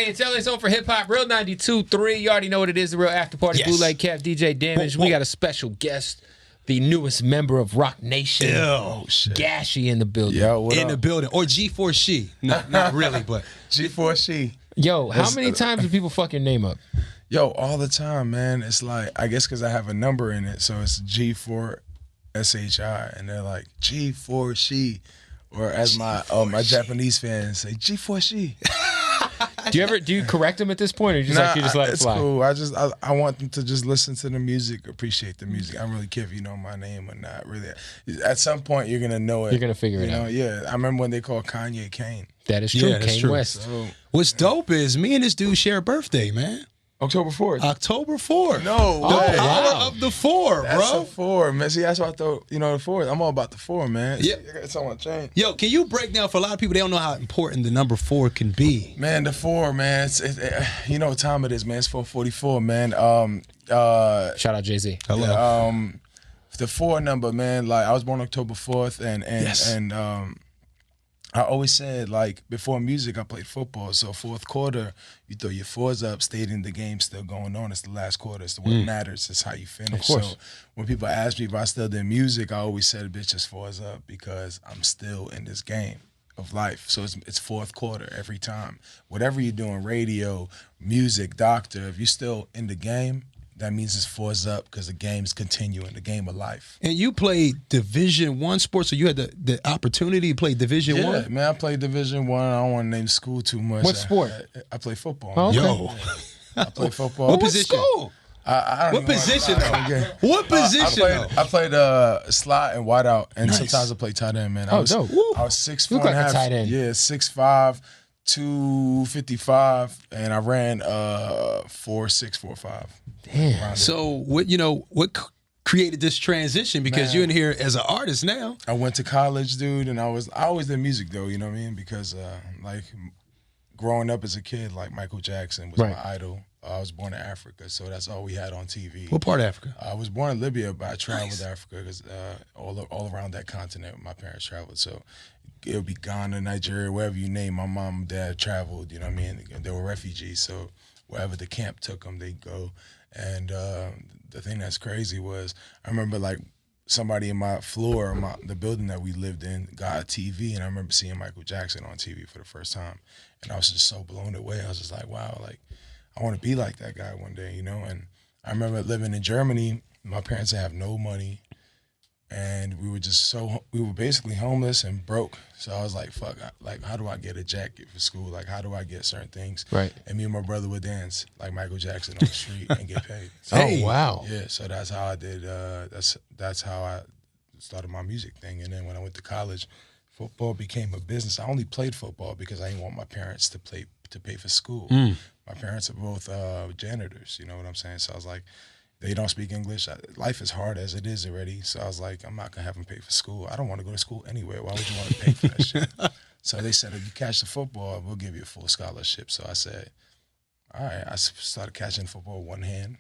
Hey, it's LA's Home for Hip Hop, Real 92.3. You already know what it is, the Real After Party. Yes. Bootleg Kev DJ Damage. We got a special guest, the newest member of Roc Nation. G4shi in the building. Yo, in the building. Or G4shi. Not really, but G4shi. Yo, how many times do people fuck your name up? Yo, all the time, man. It's like, I guess because I have a number in it, so it's G4shi, and they're like, G4shi. Or as my Japanese fans say, G4shi. Do you correct them at this point, or you just you let it fly? It's cool. I want them to just listen to the music, appreciate the music. I don't really care if you know my name or not. Really, at some point you're gonna know it. You're gonna figure it out. Yeah, I remember when they called Kanye Kane. That is true. Yeah, Kane true. West. So, what's dope is me and this dude share a birthday, man. October 4th. October 4th. No way. The power of the 4, bro. That's the 4, man. See, that's why I thought, the 4th. I'm all about the 4, man. Yeah. It's on my chain. Yo, can you break down for a lot of people, they don't know how important the number 4 can be. Man, the 4, man. You know what time it is, man. It's 4:44, man. Shout out Jay-Z. Hello. The 4 number, man. Like, I was born October 4th, and I always said, like, before music, I played football. So fourth quarter, you throw your 4s up, stayed in the game, still going on. It's the last quarter. It's what matters. It's how you finish. Of course. So when people ask me if I still did music, I always said, bitch, it's 4s up because I'm still in this game of life. So it's fourth quarter every time. Whatever you're doing, radio, music, doctor, if you're still in the game, that means it's 4s up because the game's continuing, the game of life. And you played Division I sports, so you had the opportunity to play Division I? Yeah, man, I played Division I. I don't want to name school too much. What sport? I play football. Oh, okay. Yo. I play football. What position? School? I don't What position, though? What position, I played slot and wide out, and sometimes I played tight end, man. I was dope. I was 6'4" You look and like a a half. tight end. Yeah, 6'5", 255, and I ran 4'6", 4'5". Damn. So what created this transition? Because you're in here as an artist now. I went to college, dude, and I always did music though, you know what I mean? Because like growing up as a kid, like Michael Jackson was my idol. I was born in Africa, so that's all we had on TV. What part of Africa? I was born in Libya, but I traveled Africa because all around that continent, my parents traveled. So it would be Ghana, Nigeria, wherever you name. My mom and dad traveled, you know what I mean? They were refugees, so wherever the camp took them, they'd go. And the thing that's crazy was I remember like somebody in my floor, the building that we lived in, got a TV, and I remember seeing Michael Jackson on TV for the first time. And I was just so blown away. I was just like, wow, like I want to be like that guy one day, you know? And I remember living in Germany. My parents have no money. And we were basically homeless and broke. So I was like, fuck, like, how do I get a jacket for school? Like, how do I get certain things? Right. And me and my brother would dance like Michael Jackson on the street and get paid. So, Oh, wow. Yeah, so that's how I did, that's how I started my music thing. And then when I went to college, football became a business. I only played football because I didn't want my parents to pay for school. My parents are both janitors, you know what I'm saying? So I was like, they don't speak English. Life is hard as it is already. So I was like, I'm not going to have them pay for school. I don't want to go to school anyway. Why would you want to pay for that shit? So they said, if you catch the football, we'll give you a full scholarship. So I said, all right. I started catching football with one hand,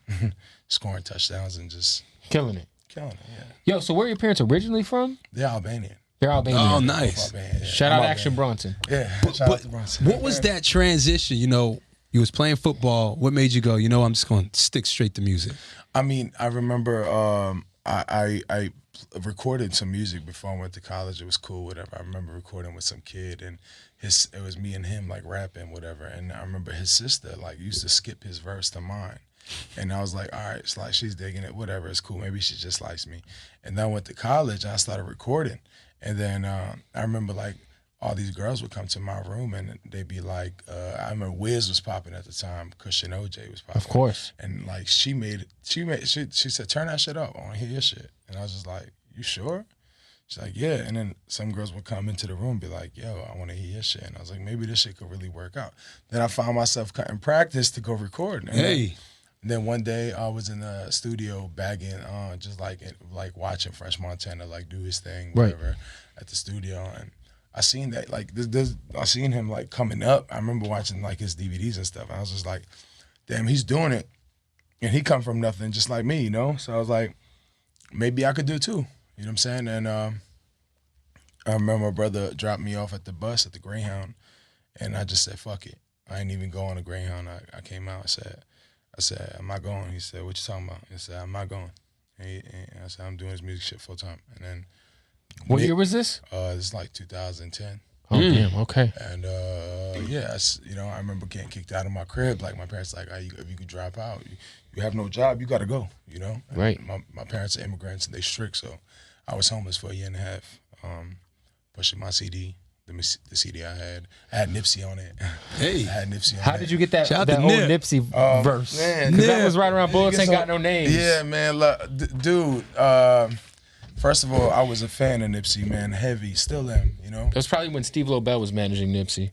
scoring touchdowns and just Killing it. yeah. Yo, so where are your parents originally from? They're Albanian. They're Albanian. Oh, nice. Albanian, yeah. Shout out Action Bronson. Yeah, shout out to Bronson. What was that transition? You was playing football. What made you go, I'm just going to stick straight to music? I mean, I remember I recorded some music before I went to college. It was cool, whatever. I remember recording with some kid, and it was me and him like rapping, whatever. And I remember his sister like used to skip his verse to mine. And I was like, all right, it's like she's digging it, whatever, it's cool. Maybe she just likes me. And then I went to college and I started recording. And then I remember like all these girls would come to my room and they'd be like, I remember Wiz was popping at the time, Cushion OJ was popping. Of course. And like she said, turn that shit up, I wanna hear your shit. And I was just like, you sure? She's like, yeah. And then some girls would come into the room and be like, yo, I wanna hear your shit. And I was like, maybe this shit could really work out. Then I found myself cutting practice to go record. And then one day I was in the studio bagging, just like watching Fresh Montana like do his thing, whatever, at the studio. And I seen that like I seen him like coming up. I remember watching like his DVDs and stuff. And I was just like, damn, he's doing it, and he come from nothing, just like me, you know. So I was like, maybe I could do it too. You know what I'm saying? And I remember my brother dropped me off at the bus at the Greyhound, and I just said, fuck it. I ain't even go on a Greyhound. I came out. I said, I'm not going. He said, what you talking about? I said, I'm not going. And I said, I'm doing this music shit full time. And then, what year was this? This is like 2010. Oh damn, okay. And yeah, you know, I remember getting kicked out of my crib. Like my parents, like, if you could drop out, you have no job, you got to go. You know, and right? My parents are immigrants and they strict, so I was homeless for a year and a half. Pushing my CD, the CD I had Nipsey on it. Hey, I had Nipsey on How it. did you get that Shout out that to old Nip. Nipsey verse? Man, Because that was right around Bullets Ain't Got No Names. Yeah, man, dude. First of all, I was a fan of Nipsey, man, heavy, still am. You know, That was probably when Steve Lobel was managing Nipsey.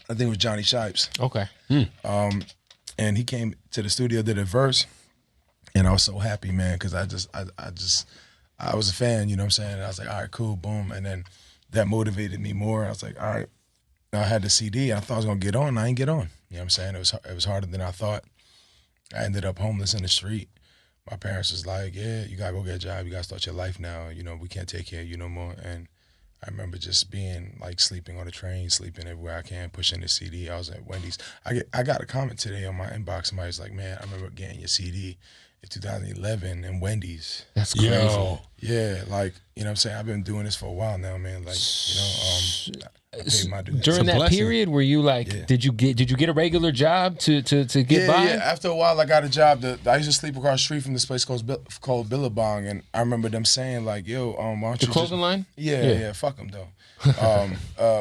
I think it was Johnny Shipes. Okay. And he came to the studio, did a verse, and I was so happy, man, because I was a fan, you know what I'm saying? And I was like, all right, cool, boom. And then that motivated me more. I was like, all right. Now I had the CD. I thought I was going to get on. I ain't get on. You know what I'm saying? It was harder than I thought. I ended up homeless in the street. My parents was like, yeah, you got to go get a job. You got to start your life now. You know, we can't take care of you no more. And I remember just being like sleeping on the train, sleeping everywhere I can, pushing the CD. I was at Wendy's. I got a comment today on my inbox. Somebody was like, man, I remember getting your CD in 2011 in Wendy's. That's crazy. Yo. Yeah, like, you know what I'm saying? I've been doing this for a while now, man. Like, you know, I paid my dues. During that blessing. period, were you like, Yeah. did you get a regular job to get by? Yeah, after a while, I got a job. I used to sleep across the street from this place called Billabong, and I remember them saying like, "Yo, why don't The you clothing line? Yeah, fuck them though,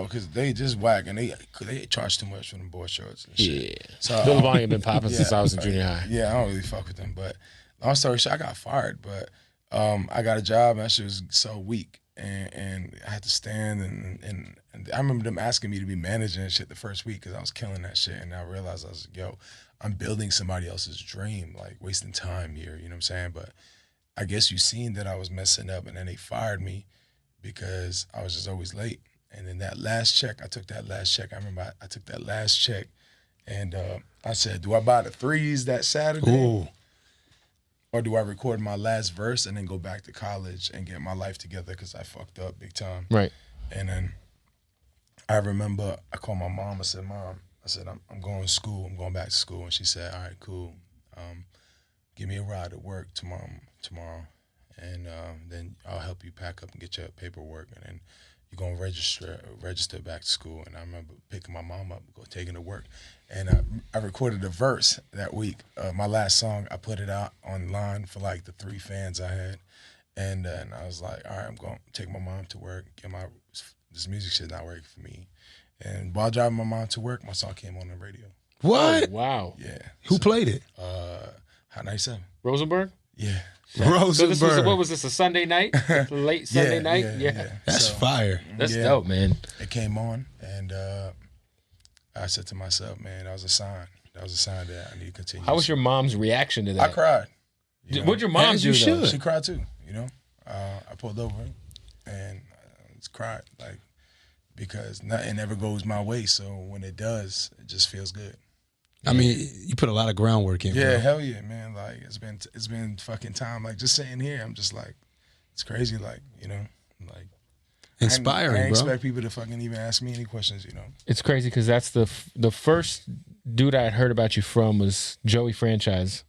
because they just whack and they charge too much for them board shorts and shit. Yeah. So Billabong ain't been popping since I was in junior high. Yeah, I don't really fuck with them. But long story short, I got fired, but I got a job and that shit was so weak. And I had to stand and I remember them asking me to be managing and shit the first week because I was killing that shit. And I realized I was like, yo, I'm building somebody else's dream, like wasting time here, you know what I'm saying? But I guess you seen that I was messing up and then they fired me because I was just always late. And then that last check, I took that last check. I remember I took that last check and I said, do I buy the threes that Saturday? Ooh. Or do I record my last verse and then go back to college and get my life together because I fucked up big time? Right. And then I remember I called my mom. I said, Mom, I'm going to school. I'm going back to school. And she said, all right, cool. Give me a ride to work tomorrow. And then I'll help you pack up and get your paperwork. And then you're going to register back to school. And I remember picking my mom up, taking her to work. And I recorded a verse that week. My last song, I put it out online for like the 3 fans I had. And I was like, all right, I'm going to take my mom to work. This music shit not working for me. And while driving my mom to work, my song came on the radio. What? Oh, wow. Yeah. Who played it? Hot 97. Rosenberg? Yeah. Rosenberg. So this was, what was this, a Sunday night? Late Sunday night? Yeah. That's fire. That's dope, man. It came on, and I said to myself, man, that was a sign. That was a sign that I need to continue. How was your mom's reaction to that? I cried. What'd your mom As do, you though? should. She cried too, you know. I pulled over and just cried, like, because nothing ever goes my way. So when it does, it just feels good. I mean, you put a lot of groundwork in. Yeah, bro. hell yeah, man. Like it's been fucking time. Like just sitting here, I'm just like, it's crazy. Like, you know, like Inspiring, I didn't bro. expect people to fucking even ask me any questions, you know. It's crazy because that's the first dude I had heard about you from was Joey Franchise.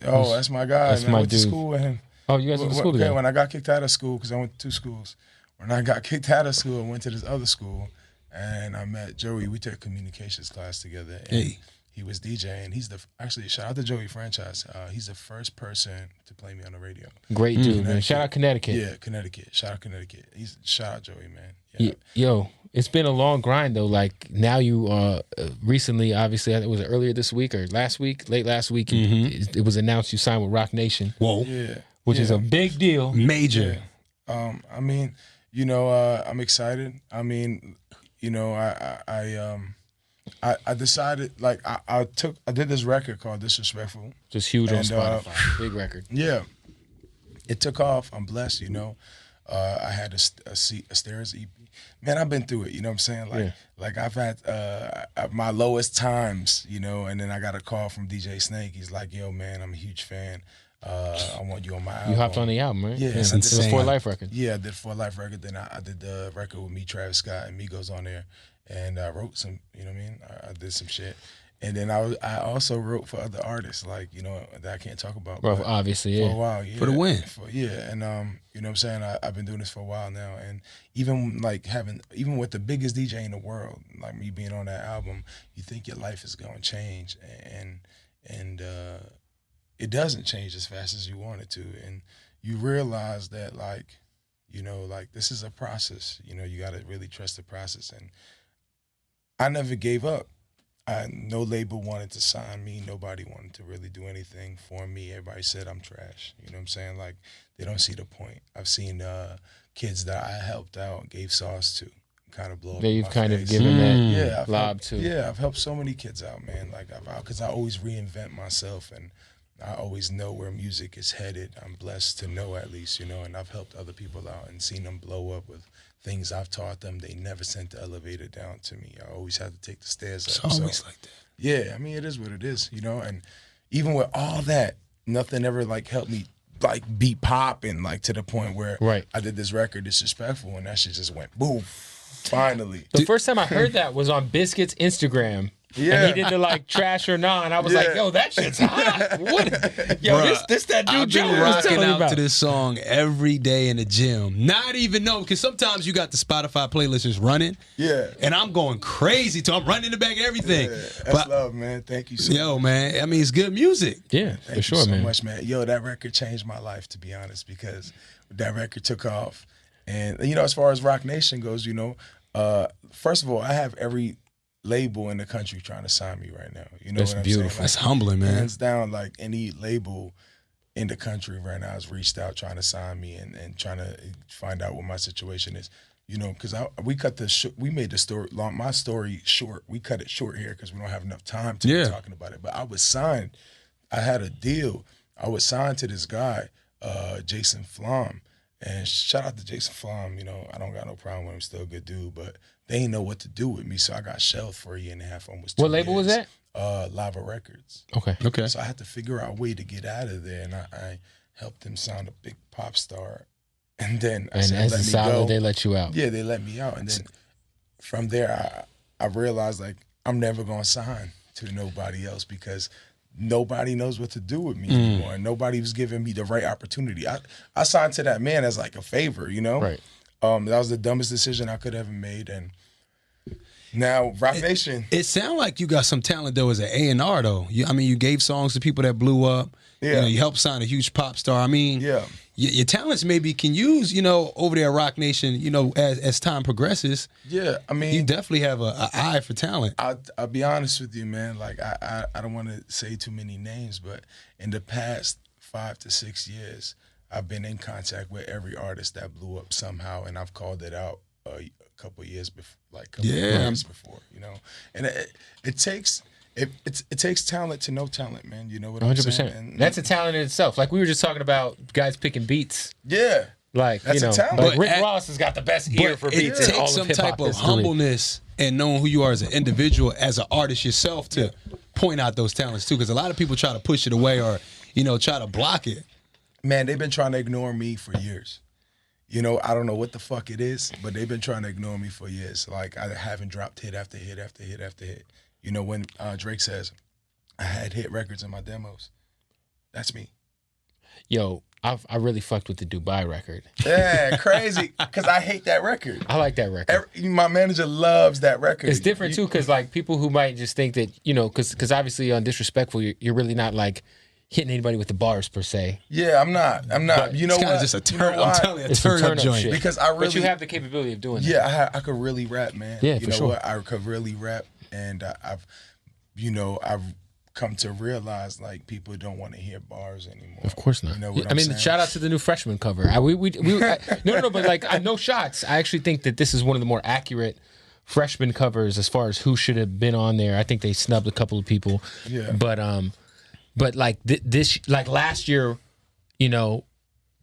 Oh, that's my guy. That's man. my I went to dude. school with him. Oh, you guys went to school Okay, together? when I got kicked out of school, because I went to 2 schools. When I got kicked out of school, I went to this other school, and I met Joey. We took communications class together. And Hey. he was DJ, and he's actually, shout out to Joey Franchise. He's the first person to play me on the radio. Great dude, man. Shout out Connecticut. Yeah, Connecticut. Shout out Connecticut. Shout out Joey, man. Yeah. Yo, it's been a long grind though. Like now you recently, obviously, it was earlier this week or late last week, it was announced you signed with Roc Nation. Whoa. Yeah. Which is a big deal. Major. Yeah. I mean, you know, I'm excited. I mean, you know, I decided, like, I did this record called Disrespectful. Just huge on And, Spotify. Big record. Yeah, it took off. I'm blessed, you know. I had a Stairs EP. Man, I've been through it, you know what I'm saying? Like, like I've had my lowest times, you know, and then I got a call from DJ Snake. He's like, yo, man, I'm a huge fan. I want you on my album. You hopped on the album, right? Yeah, It's insane. a For Life record. Yeah, I did For Life record. Then I did the record with me, Travis Scott, and Migos on there. and I wrote some. You know what I mean? I did some shit. And then I also wrote for other artists, like, you know, that I can't talk about. Well, obviously, for yeah. a while, yeah. For the win. And you know what I'm saying? I've been doing this for a while now, and even with the biggest DJ in the world, like me being on that album, you think your life is gonna change, and it doesn't change as fast as you want it to, and you realize that, like, you know, like, this is a process. You know, you gotta really trust the process, and I never gave up. No label wanted to sign me. Nobody wanted to really do anything for me. Everybody said I'm trash. You know what I'm saying? Like, they don't see the point. I've seen kids that I helped out, gave sauce to, kind of blow up. Yeah, you've my kind face. of given that lob to. Yeah, I've helped so many kids out, man. Like, because I always reinvent myself, and I always know where music is headed. I'm blessed to know, at least, you know, and I've helped other people out and seen them blow up with things I've taught them. They never sent the elevator down to me. I always had to take the stairs up. It's always like that. Yeah, I mean, it is what it is, you know. And even with all that, nothing ever, like, helped me, like, be popping, like, to the point where I did this record, Disrespectful, and that shit just went boom. Finally. The first time I heard that was on Biscuit's Instagram. Yeah. And he did the, like, Trash or Nah, and I was like, yo, that shit's hot. What? Yo, Bruh, this that dude I've Joe been was rocking telling me out about. to this song every day in the gym. Not even know, because sometimes you got the Spotify playlist just running. Yeah. And I'm going crazy to I'm running in the back of everything. Yeah, that's love, man. Thank you so much. Yo, man, I mean, it's good music. Yeah, Thank for sure, you so man. much, man. Yo, that record changed my life, to be honest, because that record took off. And, you know, as far as Roc Nation goes, you know, first of all, I have every label in the country trying to sign me right now. You know That's what I'm beautiful. saying? Like, That's humbling, man. Hands down, like, any label in the country right now has reached out trying to sign me and trying to find out what my situation is. You know, because we made the story, my story short. We cut it short here because we don't have enough time to be talking about it. But I was signed. I had a deal. I was signed to this guy, Jason Flom. And shout out to Jason Flom. You know, I don't got no problem with him. Still a good dude. But they didn't know what to do with me, so I got shelved for a year and a half, almost 2 years. What label was that? Lava Records. Okay. So I had to figure out a way to get out of there, and I helped them sign a big pop star. And then I said, as let a me solid, go. they let you out. Yeah, they let me out. And then from there, I realized, like, I'm never going to sign to nobody else because nobody knows what to do with me anymore. And nobody was giving me the right opportunity. I signed to that man as, like, a favor, you know? Right. That was the dumbest decision I could have ever made. And now, Roc Nation. It sounds like you got some talent, though, as an A&R, though. I mean, you gave songs to people that blew up. Yeah. You know, you helped sign a huge pop star. I mean, your talents maybe can use, you know, over there at Roc Nation, you know, as time progresses. Yeah, I mean, you definitely have an eye for talent. I'll be honest with you, man. Like, I don't want to say too many names, but in the past 5 to 6 years, I've been in contact with every artist that blew up somehow, and I've called it out a couple years before, years before, you know. And it takes talent to know talent, man. You know what I'm saying? 100%. And That's a talent in itself. Like we were just talking about guys picking beats. Yeah. Like, That's you know, a talent. like But Rick Ross has got the best ear for beats it in all takes of some hip-hop type of history. humbleness and knowing who you are as an individual, as an artist yourself, to point out those talents, too. Because a lot of people try to push it away or, you know, try to block it. Man, they've been trying to ignore me for years. You know, I don't know what the fuck it is, but they've been trying to ignore me for years. Like, I haven't dropped hit after hit after hit after hit. You know, when Drake says, I had hit records in my demos. That's me. Yo, I really fucked with the Dubai record. Yeah, crazy. Because I hate that record. I like that record. My manager loves that record. It's different, too, because, like, people who might just think that, you know, because obviously on Disrespectful, you're really not, like, hitting anybody with the bars, per se. Yeah, I'm not. But you know It's what? kind of just a turn. You know I'm why? telling you, a It's some turn-up turn-up joint. shit. Because I really... But you have the capability of doing that. Yeah, I could really rap, man. Yeah, you for know sure. What? I could really rap, and I've come to realize, like, people don't want to hear bars anymore. Of course not. You know what I I'm mean, saying? shout out to the new freshman cover. No, but like, no shots. I actually think that this is one of the more accurate freshman covers as far as who should have been on there. I think they snubbed a couple of people. Yeah. But like this, like last year, you know,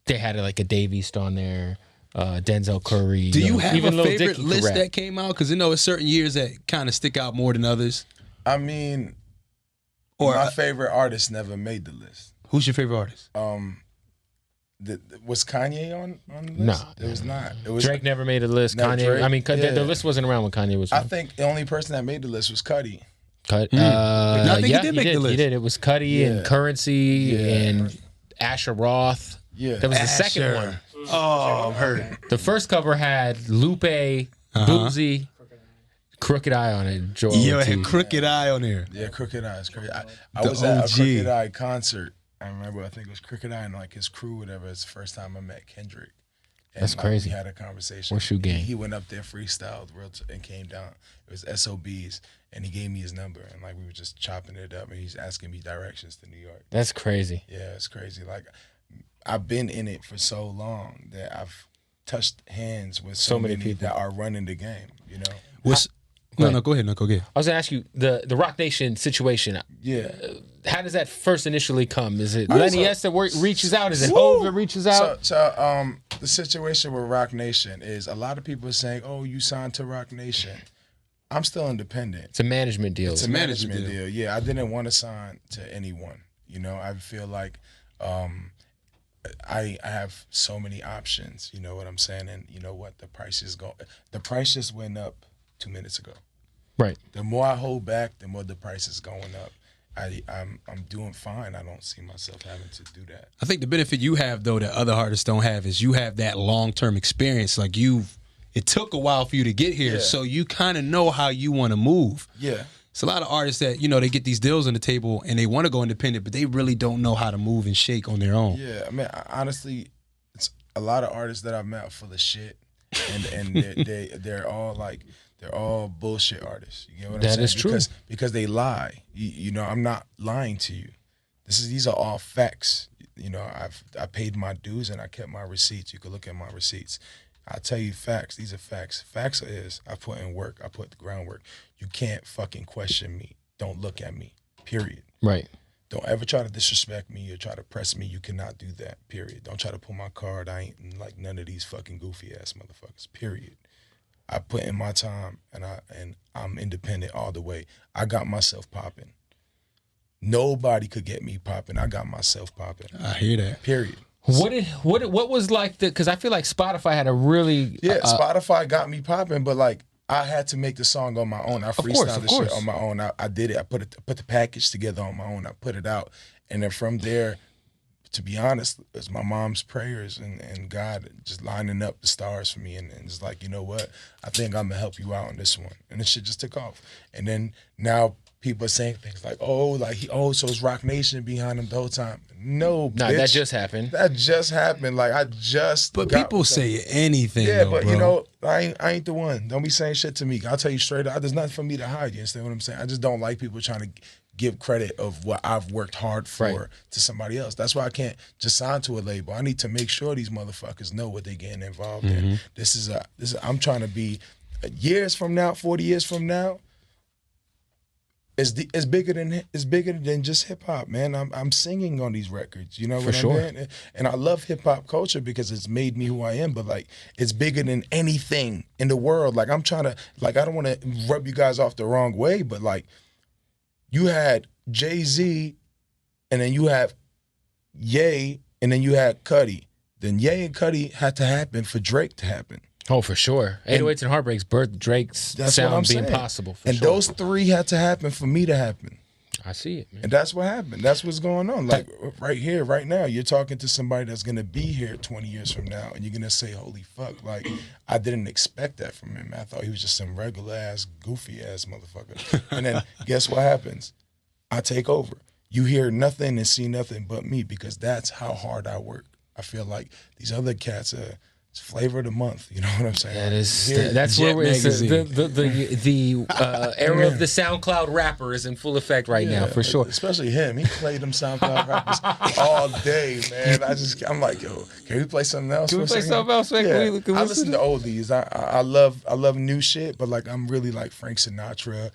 they had like a Dave East on there, Denzel Curry. Do you have even a Lil favorite Dicky list could rap. that came out? Because I know it's certain years that kind of stick out more than others. I mean, Or my favorite artist never made the list. Who's your favorite artist? Was Kanye on the list? No, it was not. It was Drake never made a list. No, Kanye. Drake, I mean, the list wasn't around when Kanye was. I think the only person that made the list was Cudi. I think he did make the list. He did. It was Cudi and Currency and Asher Roth. Yeah, that was the second one. Oh, I'm hurt. The first cover had Lupe, Boozy, Crooked Eye on it. Joel Yo, it Ortiz. had Crooked Eye on there. Yeah, Crooked Eye is crazy. I The was at a OG. Crooked Eye concert. I remember, I think it was Crooked Eye and like his crew, whatever. It's the first time I met Kendrick. And That's crazy. We had a conversation. Horseshoe Gang. He went up there, freestyled, and came down. It was SOBs, and he gave me his number, and like we were just chopping it up, and he's asking me directions to New York. That's crazy. Yeah, it's crazy. Like I've been in it for so long that I've touched hands with so many people that are running the game. You know. Go ahead. Go ahead. I was gonna ask you the Roc Nation situation. Yeah. How does that first initially come? Is it Lenny S that reaches out? Is it Hov that reaches out? So the situation with Roc Nation is a lot of people are saying, "Oh, you signed to Roc Nation." I'm still independent. It's a management deal. It's a management deal. Yeah, I didn't want to sign to anyone. You know, I feel like I have so many options. You know what I'm saying? And you know what? The price just went up 2 minutes ago. Right. The more I hold back, the more the price is going up. I'm doing fine. I don't see myself having to do that. I think the benefit you have though that other artists don't have is you have that long-term experience. Like it took a while for you to get here, so you kind of know how you want to move. Yeah. It's a lot of artists that, you know, they get these deals on the table and they want to go independent, but they really don't know how to move and shake on their own. Yeah, I mean, honestly, it's a lot of artists that I've met full of shit, and they're all like, they're all bullshit artists. You get what I'm saying? That is true. Because they lie. You know, I'm not lying to you. These are all facts. You know, I paid my dues and I kept my receipts. You can look at my receipts. I tell you facts. These are facts. Facts is I put in work. I put the groundwork. You can't fucking question me. Don't look at me. Period. Right. Don't ever try to disrespect me or try to press me. You cannot do that. Period. Don't try to pull my card. I ain't like none of these fucking goofy ass motherfuckers. Period. I put in my time and I'm independent all the way. I got myself popping. Nobody could get me popping. I got myself popping. I hear that. Period. What was like because I feel like Spotify had a really Spotify got me popping, but like I had to make the song on my own. I freestyled the shit on my own. I did it. I put the package together on my own. I put it out, and then from there, to be honest, it's my mom's prayers and God just lining up the stars for me, and it's like, you know what? I think I'm gonna help you out on this one, and this shit just took off. And then now people are saying things like, so it's Roc Nation behind him the whole time. No, bitch. that just happened. That just happened. Like But people say anything. Yeah, though, but bro. you know, I ain't the one. Don't be saying shit to me. I'll tell you straight up. There's nothing for me to hide. You understand what I'm saying? I just don't like people trying to give credit of what I've worked hard for to somebody else. That's why I can't just sign to a label. I need to make sure these motherfuckers know what they're getting involved in. This is I'm trying to be years from now, 40 years from now. It's bigger than just hip hop, man. I'm singing on these records, you know what I mean? And I love hip hop culture because it's made me who I am. But like, it's bigger than anything in the world. Like I'm trying to, like, I don't want to rub you guys off the wrong way, but like, you had Jay-Z, and then you have Ye, and then you had Cudi. Then Ye and Cudi had to happen for Drake to happen. Oh, for sure. 808s and Heartbreaks birthed Drake's sound being possible. And those three had to happen for me to happen. I see it, man. And that's what happened. That's what's going on. Like right here, right now, you're talking to somebody that's going to be here 20 years from now, and you're going to say, holy fuck. Like, I didn't expect that from him. I thought he was just some regular-ass, goofy-ass motherfucker. And then guess what happens? I take over. You hear nothing and see nothing but me because that's how hard I work. I feel like these other cats are... It's flavor of the month, you know what I'm saying? That's where the era of the SoundCloud rapper is in full effect right now, for sure. Especially him. He played them SoundCloud rappers all day, man. I'm like, yo, can we play something else? Can we play something else, man? Yeah. I listen to oldies. I love new shit, but like I'm really like Frank Sinatra,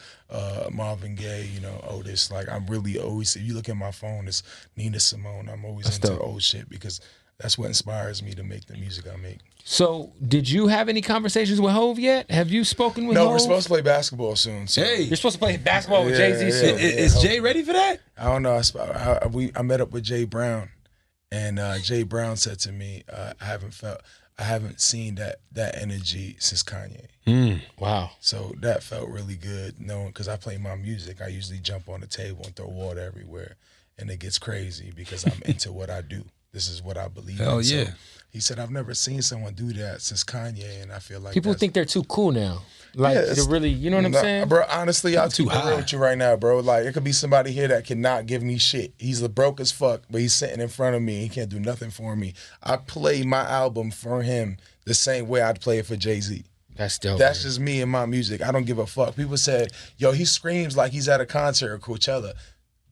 Marvin Gaye, you know, Otis. Like I'm really always, if you look at my phone, it's Nina Simone. I'm always into old shit because that's what inspires me to make the music I make. So, did you have any conversations with Hov yet? Have you spoken with Hov? No, we're supposed to play basketball soon. So. Hey, you're supposed to play basketball with Jay-Z soon. Is Jay ready for that? I don't know. I met up with Jay Brown, And Jay Brown said to me, I haven't seen that energy since Kanye. Wow. So that felt really good, knowing, because I play my music. I usually jump on the table and throw water everywhere, and it gets crazy because I'm into what I do. This is what I believe in. Hell yeah. So he said, I've never seen someone do that since Kanye, and I feel like People think they're too cool now. Like, they're really, you know what I'm saying? Bro, honestly, I'll be real with you right now, bro. Like, it could be somebody here that cannot give me shit. He's broke as fuck, but he's sitting in front of me. He can't do nothing for me. I play my album for him the same way I'd play it for Jay-Z. That's dope. That's just me and my music. I don't give a fuck. People said, yo, he screams like he's at a concert or Coachella.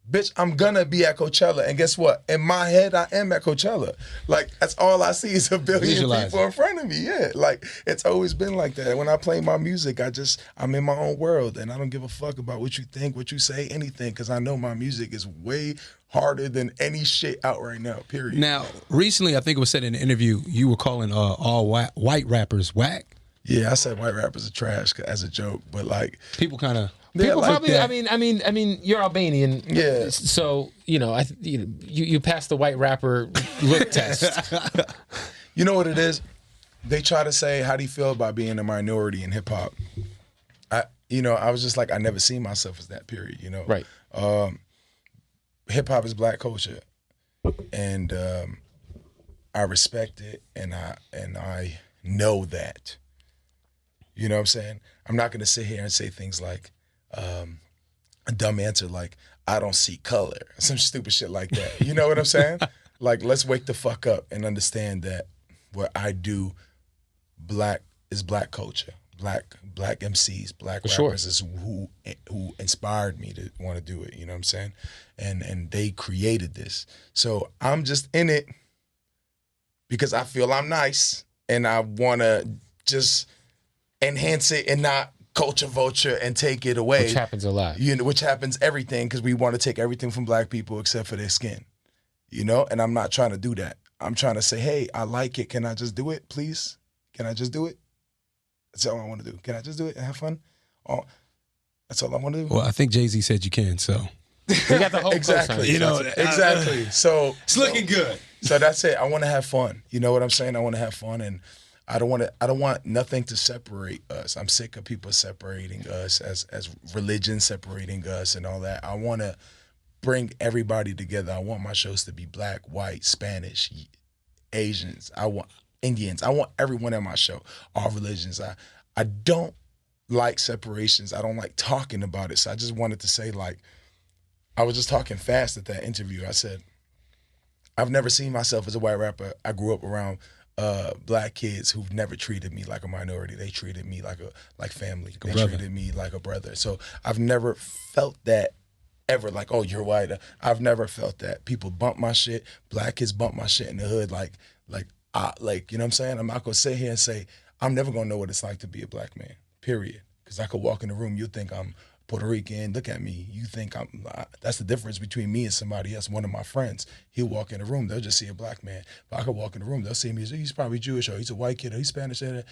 Bitch, I'm gonna be at Coachella. And guess what? In my head, I am at Coachella. Like, that's all I see is a billion people in front of me. Yeah. Like, it's always been like that. When I play my music, I'm in my own world, and I don't give a fuck about what you think, what you say, anything, because I know my music is way harder than any shit out right now, period. Now, recently, I think it was said in an interview, you were calling all white rappers whack. Yeah, I said white rappers are trash as a joke, but like, people kind of people like probably. that. I mean, you're Albanian. Yeah. So you passed the white rapper look test. You know what it is? They try to say, how do you feel about being a minority in hip hop? I was just like, I never seen myself as that, period. Right. Hip hop is black culture, and I respect it, and I know that. You know what I'm saying? I'm not gonna sit here and say things like a dumb answer like, I don't see color, some stupid shit like that. You know what I'm saying? Like, let's wake the fuck up and understand that what I do is black culture. Black MCs, black rappers is who inspired me to want to do it. You know what I'm saying? And they created this. So I'm just in it because I feel I'm nice and I want to just enhance it and not culture vulture and take it away. Which happens a lot. Which happens everything, because we want to take everything from black people except for their skin. And I'm not trying to do that. I'm trying to say, hey, I like it. Can I just do it, please? Can I just do it? That's all I want to do. Can I just do it and have fun? Oh, that's all I want to do. Well, I think Jay-Z said you can, so. You got the whole exactly. Exactly. So it's looking good. So that's it. I want to have fun. You know what I'm saying? I want to have fun, and I don't want nothing to separate us. I'm sick of people separating us as religion separating us and all that. I want to bring everybody together. I want my shows to be black, white, Spanish, Asians. I want Indians. I want everyone at my show, all religions. I don't like separations. I don't like talking about it. So I just wanted to say, like, I was just talking fast at that interview. I said, I've never seen myself as a white rapper. I grew up around black kids who've never treated me like a minority. They treated me like family. They treated me like a brother. So I've never felt that ever, like, oh, you're white. I've never felt that. People bump my shit. Black kids bump my shit in the hood. Like, you know what I'm saying? I'm not gonna sit here and say, I'm never gonna know what it's like to be a black man, period. Because I could walk in the room, you think I'm Puerto Rican, look at me. You think that's the difference between me and somebody else, one of my friends. He'll walk in the room, they'll just see a black man. But I could walk in the room, they'll see me, he's probably Jewish, or he's a white kid, or he's Spanish, a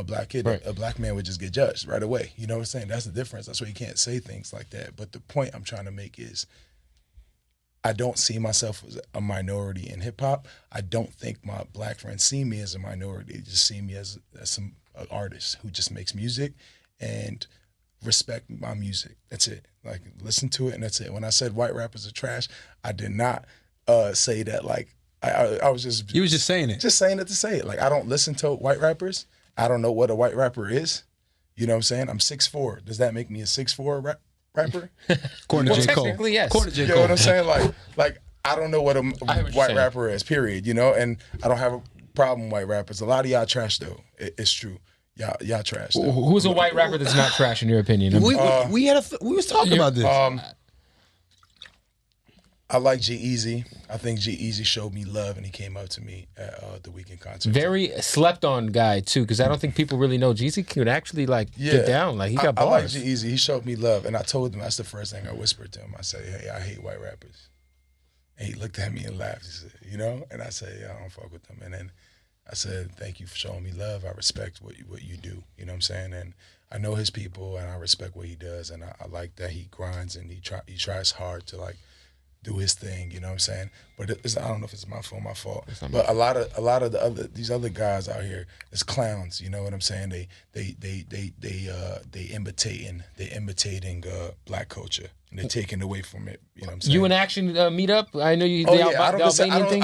black kid, right. A black man would just get judged right away. You know what I'm saying? That's the difference. That's why you can't say things like that. But the point I'm trying to make is, I don't see myself as a minority in hip hop. I don't think my black friends see me as a minority. They just see me as some artist who just makes music and respect my music. That's it. Like, listen to it and that's it. When I said white rappers are trash, I did not say that like I was just. You was just saying it. Just saying it to say it. Like, I don't listen to white rappers. I don't know what a white rapper is. You know what I'm saying? I'm 6'4". Does that make me a 6'4" rapper? According to J. Cole. Technically, yes. According to J. You Cole. know what I'm saying? Like I don't know what a white rapper is, period. And I don't have a problem with white rappers. A lot of y'all trash, though. It's true. Y'all trash. Though. Who's a white rapper that's not trash in your opinion? We was talking about this. I like G-Eazy. I think G-Eazy showed me love, and he came up to me at the Weekend concert. Very slept on guy too, because I don't think people really know G-Eazy could actually get down. Like, he got bars. I like G-Eazy. He showed me love, and I told him, that's the first thing I whispered to him. I said, hey, I hate white rappers. And he looked at me and laughed. He said, and I said, yeah, I don't fuck with them. And then I said, thank you for showing me love. I respect what you do. You know what I'm saying? And I know his people, and I respect what he does, and I like that he grinds and he tries hard to, like, do his thing. You know what I'm saying? But I don't know if it's my fault, But a lot of these other guys out here is clowns. You know what I'm saying? They imitating black culture. And they're taking away from it. You know what I'm saying? You and Action meet up? I know you. I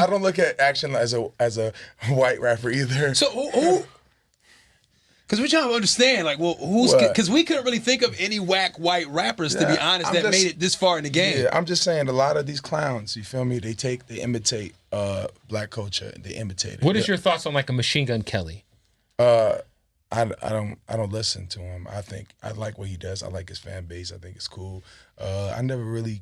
don't look at Action as a white rapper either. So who? Because we're trying to understand, like, well, who's? Because we couldn't really think of any whack white rappers, to be honest, that made it this far in the game. Yeah, I'm just saying, a lot of these clowns, you feel me? They imitate black culture. They imitate it. What is your thoughts on like a Machine Gun Kelly? I don't listen to him. I like what he does. I like his fan base. I think it's cool. I never really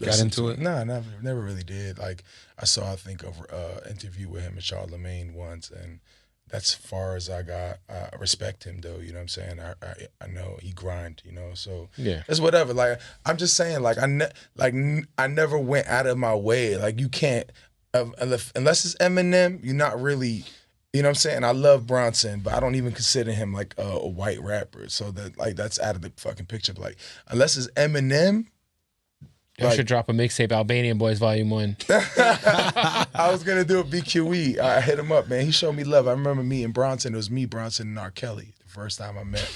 got into it. No, I never really did. Like I think of interview with him and Charlemagne once, and that's far as I got. I respect him though. You know what I'm saying? I know he grind. You know, so yeah, it's whatever. Like I'm just saying, like I never went out of my way. Like you can't unless it's Eminem. You're not really. You know what I'm saying? I love Bronson, but I don't even consider him like a white rapper. So that's out of the fucking picture. But like, unless it's Eminem. I should drop a mixtape, Albanian Boys Volume 1. I was going to do a BQE. I hit him up, man. He showed me love. I remember meeting Bronson. It was me, Bronson, and R. Kelly the first time I met.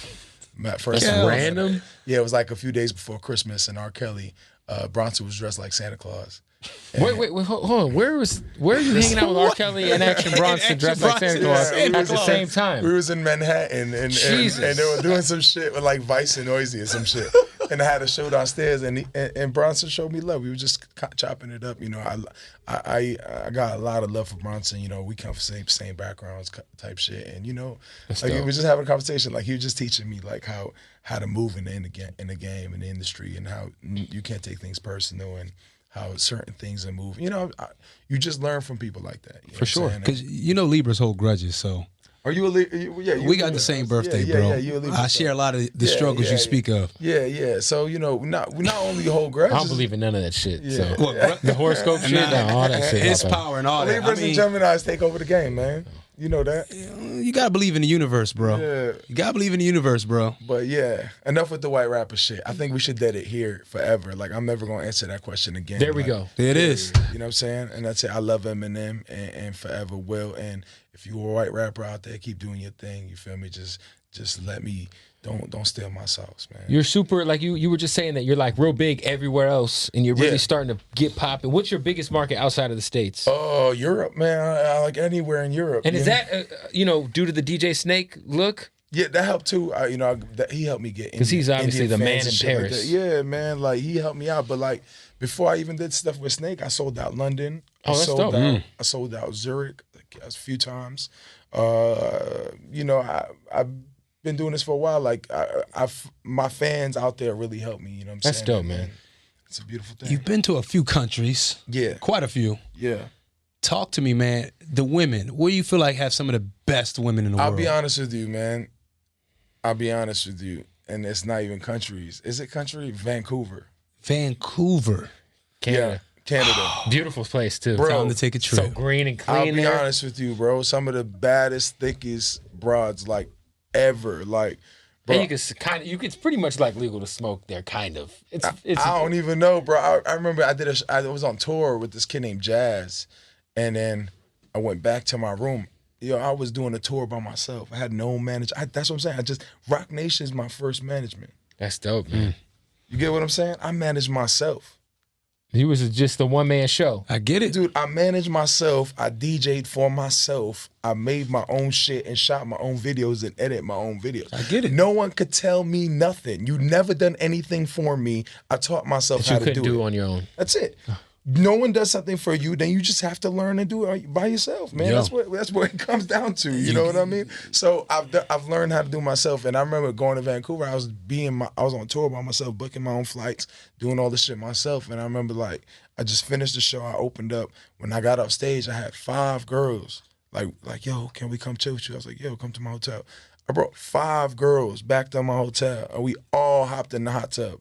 That's random? Yeah, it was like a few days before Christmas, and R. Kelly, Bronson was dressed like Santa Claus. Wait, hold on. Where are you hanging out with R. Kelly and Action Bronson dressed like Santa Claus at the same time? We was in Manhattan and they were doing some shit with like Vice and Noisy or some shit. And I had a show downstairs and Bronson showed me love. We were just chopping it up. You know, I got a lot of love for Bronson. You know, we come from same backgrounds type shit. And you know, like we were just having a conversation. Like he was just teaching me like how to move in the game, in the industry, and how you can't take things personal and how certain things are moving. You know, you just learn from people like that. You know for sure. Because you know Libras hold grudges, so. Are you a Libra? Yeah, we got the same birthday, bro. You a Libra. I share a lot of the struggles you speak of. Yeah. So, you know, we not only hold grudges. I don't believe in none of that shit. Yeah. So. The horoscope shit, all that shit. It's power and all that. Libras and Geminis take over the game, man. You know that? You gotta believe in the universe, bro. Yeah. You gotta believe in the universe, bro. But yeah, enough with the white rapper shit. I think we should dead it here forever. Like, I'm never gonna answer that question again. There we go. There it is. You know what I'm saying? And that's it. I love Eminem and forever will. And if you're a white rapper out there, keep doing your thing. You feel me? Just let me. Don't steal my sauce, man. You're super, like you were just saying that you're like real big everywhere else, and you're really starting to get popping. What's your biggest market outside of the States? Oh, Europe, man. I like anywhere in Europe. And is that, due to the DJ Snake look? Yeah, that helped too. He helped me get because he's obviously Indian the man in Paris. Like yeah, man. Like he helped me out. But like before I even did stuff with Snake, I sold out London. Oh, that's dope. I sold out Zurich a few times. I've been doing this for a while. Like my fans out there really helped me. You know what I'm saying? That's dope, man. It's a beautiful thing. You've been to a few countries. Yeah. Quite a few. Yeah. Talk to me, man. The women. Where do you feel like have some of the best women in the world? I'll be honest with you, man. And it's not even countries. Is it country? Vancouver. Vancouver. Canada. Yeah. Canada. Beautiful place, too. Bro, time to take a trip. So green and clean. I'll be honest with you, bro. Some of the baddest, thickest broads, like, ever. Like, bro. And it's pretty much like legal to smoke there, kind of. I don't even know, bro. I remember I was on tour with this kid named Jazz, and then I went back to my room. I was doing a tour by myself. I had no manager. That's what I'm saying. Roc Nation is my first management. That's dope, man. You get what I'm saying? I managed myself. He was just a one-man show. I get it. Dude, I managed myself. I DJ'd for myself. I made my own shit and shot my own videos and edit my own videos. I get it. No one could tell me nothing. You never done anything for me. I taught myself how to do it. You couldn't do on your own. That's it. No one does something for you, then you just have to learn and do it by yourself, man. Yo. That's what it comes down to. You know what I mean? So I've learned how to do myself, and I remember going to Vancouver. I was on tour by myself, booking my own flights, doing all this shit myself. And I remember like I just finished the show. I opened up. When I got off stage, I had 5 girls like yo, can we come chill with you? I was like, yo, come to my hotel. I brought 5 girls back to my hotel, and we all hopped in the hot tub.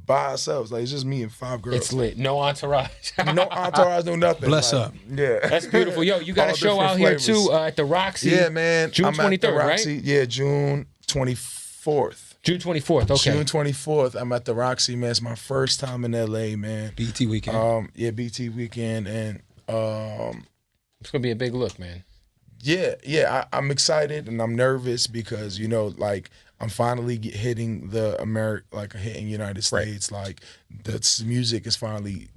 By ourselves, like it's just me and 5 girls. It's lit. No entourage. No entourage, no nothing. Bless like, up. Yeah, that's beautiful. Yo, you got a show out flavors. Here too at the Roxy. Yeah, man. June 23rd, right? Yeah, June 24th. June 24th. Okay. June 24th. I'm at the Roxy, man. It's my first time in LA, man. BT weekend. Yeah, BT weekend, and it's gonna be a big look, man. Yeah. I'm excited and I'm nervous because like I'm finally hitting the hitting United States. Like the music is finally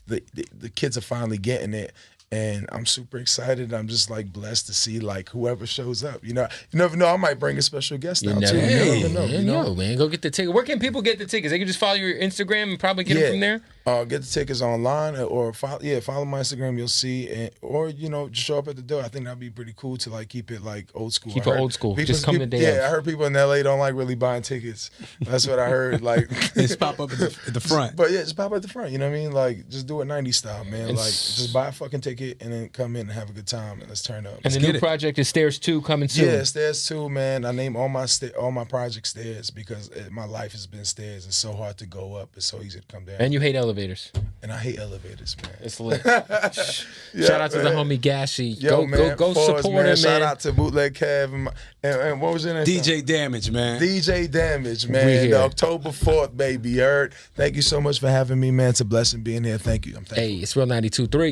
the kids are finally getting it. And I'm super excited. I'm just like blessed to see like whoever shows up. You never know. I might bring a special guest out too. You never know. Man, go get the ticket. Where can people get the tickets? They can just follow your Instagram and probably get them from there. Get the tickets online or follow my Instagram. You'll see, or just show up at the door. I think that'd be pretty cool to like keep it like old school. Keep it old school. Just come to dance. Yeah, I heard people in LA don't like really buying tickets. That's what I heard. Like just pop up at the front. But yeah, just pop up at the front. You know what I mean? Like just do it 90s style, man. Like just buy a fucking ticket and then come in and have a good time and let's turn up. And the new project is Stairs 2 coming soon. Yeah, Stairs 2, man. I name all my projects Stairs because my life has been stairs. It's so hard to go up. It's so easy to come down. And you hate elevators. And I hate elevators, man. It's lit. Shout out to the homie G4shi. Go support him, man. Shout out to Bootleg Kev and what was your name? DJ Damage, man. DJ Damage, man. October 4th, baby. You heard? Thank you so much for having me, man. It's a blessing being here. Thank you. Hey, it's Real 92.3.